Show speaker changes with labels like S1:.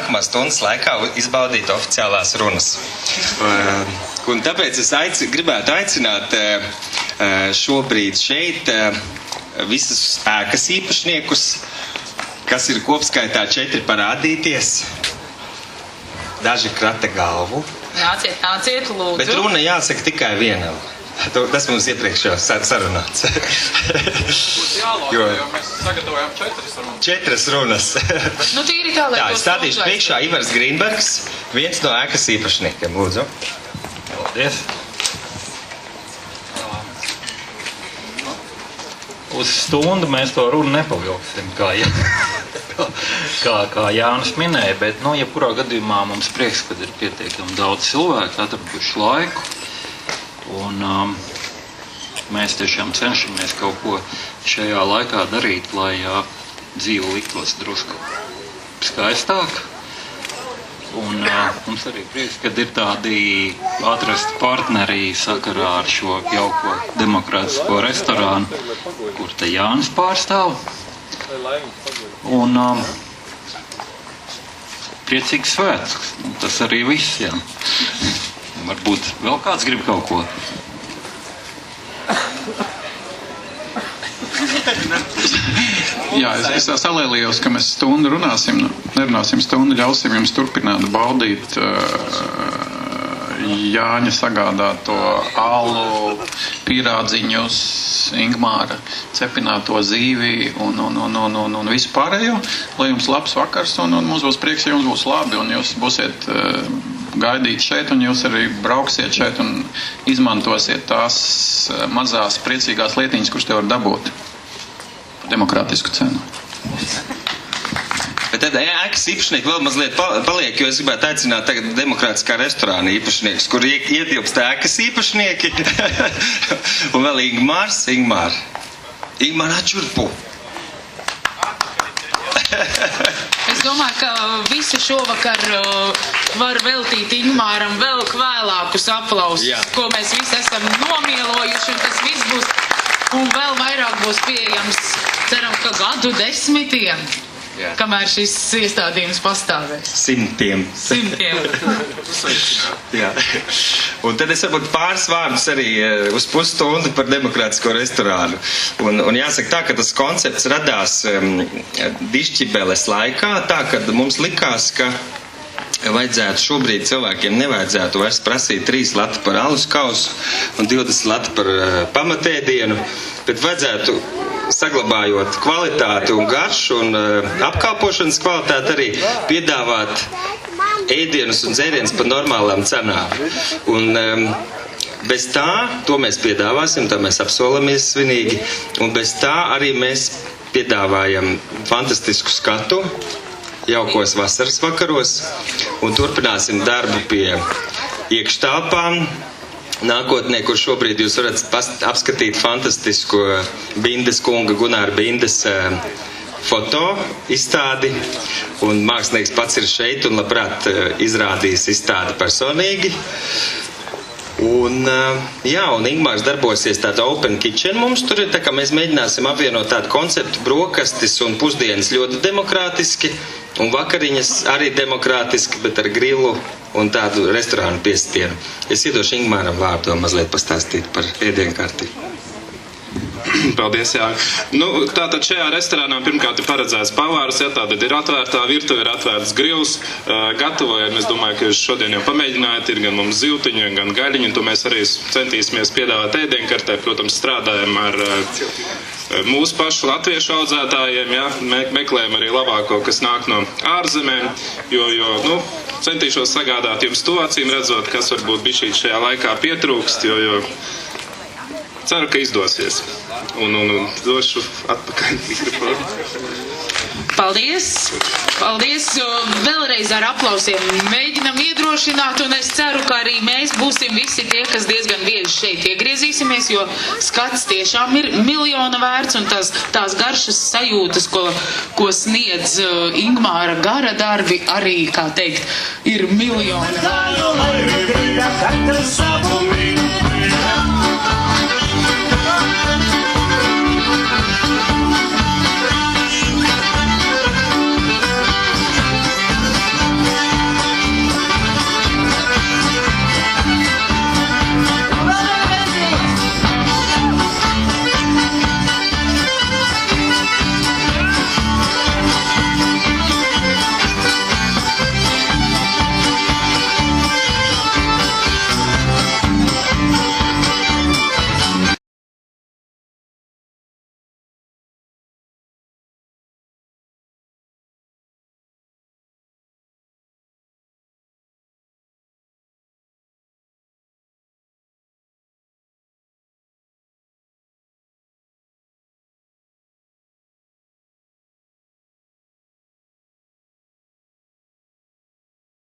S1: nākamās stundas laikā izbaudīt oficiālās runas. Un tāpēc es gribētu aicināt šobrīd šeit visus ēkas īpašniekus, kas ir kopskaitā 4 parādīties. Daži krata galvu.
S2: Nāciet, lūdzu. Bet
S1: runa jāsaka tikai vienam. Tas mums iepriekš jau sarunāts.
S3: Būs jālauka, jo mēs sagatavojam 4 runas.
S2: Tīri tā, lai
S1: es stādīšu priekšā Ivars Grīnbergs, viens no ēkas īpašniekiem, lūdzu.
S4: Paldies. Uz stundu mēs to runu nepavilksim, kā Jānis minēja, bet, jebkurā gadījumā mums prieks, kad ir pietiekami daudz cilvēku atraduši laiku. Un mēs tiešām cenšamies kaut ko šajā laikā darīt, lai dzīve liktos drusku skaistāk. Un mums arī prieks, kad ir tādi atrasti partneri sakarā ar šo jauko demokrātisko restorānu, kur te Jānis pārstāv. Un priecīgs svētks. Tas arī viss, jā. Varbūt vēl kāds grib kaut ko?
S3: Jā, es salēlījos, ka mēs stundu nerunāsim stundu, ļausim jums turpināt baudīt Jāņa sagādāto alu, pīrādziņus, Ingmāra cepināto zīvi un visu pārējo. Lai jums labs vakars un mums būs prieks, ja jums būs labi un jūs būsiet gaidīt šeit, un jūs arī brauksiet šeit un izmantosiet tās mazās priecīgās lietiņas, kuras te var dabūt par demokrātisku cenu.
S1: Bet tad ēkas īpašnieki vēl mazliet paliek, jo es gribētu aicināt tagad demokrātiskā restorāna īpašniekus, kur ietilpst ēkas īpašnieki un vēl Ingmār, atšurpu.
S2: Es domāju, ka visu šovakar var veltīt Ingmāram vēl vēlākus aplausus, ko mēs visi esam nomielojuši, un tas viss būs, un vēl vairāk būs pieejams, ceram, ka gadu 10, kamēr šis iestādījums pastāvēs. 100.
S1: Jā. Un tad es varbūt pāris vārdus arī uz pusstundu par demokrātisko restorānu. Un jāsaka tā, ka tas koncepts radās Dišķibeles laikā, tā, kad mums likās, ka vajadzētu šobrīd cilvēkiem nevajadzētu vairs prasīt 3 lati par alus kausu un 20 lati par pamatēdienu, bet vajadzētu saglabājot kvalitāti un garšu un apkalpošanas kvalitāti arī piedāvāt ēdienus un dzērienus par normālām cenām. Un bez tā, to mēs piedāvāsim, tā mēs apsolamies svinīgi, un bez tā arī mēs piedāvājam fantastisku skatu jaukos vasaras vakaros un turpināsim darbu pie iekštelpām. Nākotnē, kur šobrīd jūs varat apskatīt fantastisko Bindes kunga, Gunāra Bindes foto izstādi, un mākslinieks pats ir šeit un labprāt izrādīs izstādi personīgi. Un Ingmārs darbosies tāda open kitchen mums tur ir, tā kā mēs mēģināsim apvienot tādu konceptu brokastis un pusdienas ļoti demokrātiski, un vakariņas arī demokrātiski, bet ar grilu un tādu restorānu piestienu. Es iedošu Ingmāram vārdu mazliet pastāstīt par ēdienkarti.
S5: Paldies, jā. Tātad šajā restorānā pirmkārt ir paredzēts pavārs, tātad ir atvērtā virtuve, ir atvērts grils, gatavojam, es domāju, ka jūs šodien jau pamēģinājāt, ir gan mums zivtiņu, gan gaļiņu, to mēs arī centīsimies piedāvāt ēdienkartē, protams, strādājam ar mūsu pašu latviešu audzētājiem, meklējam arī labāko, kas nāk no ārzemēm, jo centīšos sagādāt jums to, acīm redzot, kas varbūt bišķīt šajā laikā pietrūkst, jo ceru, ka izdosies. Un došu atpakaļ mikrofonu.
S2: Paldies! Paldies! Vēlreiz ar aplausiem mēģinam iedrošināt, un es ceru, ka arī mēs būsim visi tie, kas diezgan bieži šeit iegriezīsimies, jo skats tiešām ir miljona vērts, un tās garšas sajūtas, ko sniedz Ingmāra gara darbi, arī, kā teikt, ir miljona vērts.